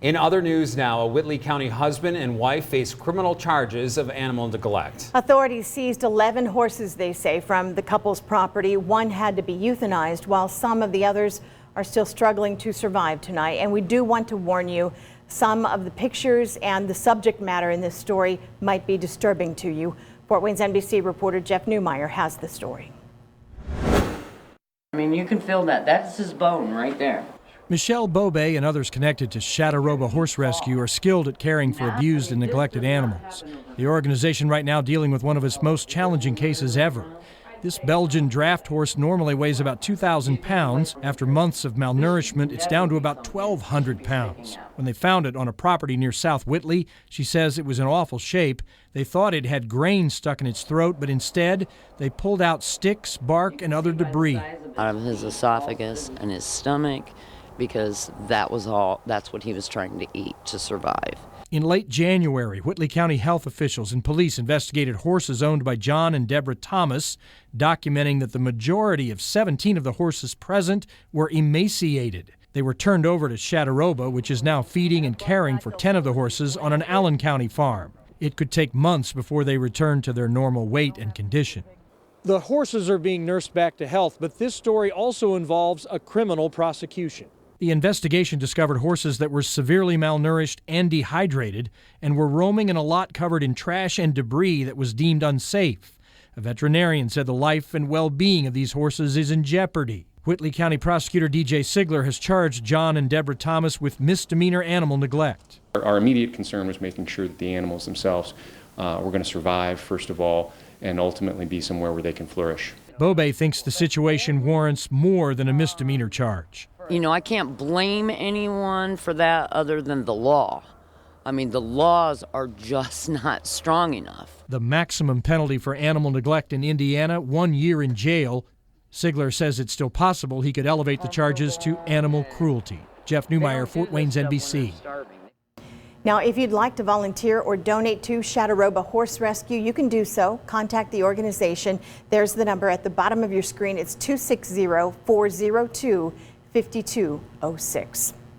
In other news now, a Whitley County husband and wife face criminal charges of animal neglect. Authorities seized 11 horses, they say, from the couple's property. One had to be euthanized, while some of the others are still struggling to survive tonight. And we do want to warn you, some of the pictures and the subject matter in this story might be disturbing to you. Fort Wayne's NBC reporter Jeff Newmeyer has the story. I mean, you can feel that. That's his bone right there. Michelle Bobe and others connected to Chattaroba Horse Rescue are skilled at caring for abused and neglected animals. The organization right now dealing with one of its most challenging cases ever. This Belgian draft horse normally weighs about 2,000 pounds. After months of malnourishment, it's down to about 1,200 pounds. When they found it on a property near South Whitley, she says it was in awful shape. They thought it had grain stuck in its throat, but instead they pulled out sticks, bark, and other debris Out of his esophagus and his stomach, because that's what he was trying to eat to survive. In late January, Whitley County health officials and police investigated horses owned by John and Deborah Thomas, documenting that the majority of 17 of the horses present were emaciated. They were turned over to Chattaroba, which is now feeding and caring for 10 of the horses on an Allen County farm. It could take months before they return to their normal weight and condition. The horses are being nursed back to health, but this story also involves a criminal prosecution. The investigation discovered horses that were severely malnourished and dehydrated and were roaming in a lot covered in trash and debris that was deemed unsafe. A veterinarian said the life and well-being of these horses is in jeopardy. Whitley County Prosecutor DJ Sigler has charged John and Deborah Thomas with misdemeanor animal neglect. Our immediate concern was making sure that the animals themselves were going to survive, first of all, and ultimately be somewhere where they can flourish. Bobe thinks the situation warrants more than a misdemeanor charge. You know, I can't blame anyone for that other than the law. I mean, the laws are just not strong enough. The maximum penalty for animal neglect in Indiana, 1 year in jail. Sigler says it's still possible he could elevate the charges to animal cruelty. Jeff Newmeyer, Fort Wayne's NBC. Now, if you'd like to volunteer or donate to Chattaroba Horse Rescue, you can do so. Contact the organization. There's the number at the bottom of your screen. It's 260-402-5206.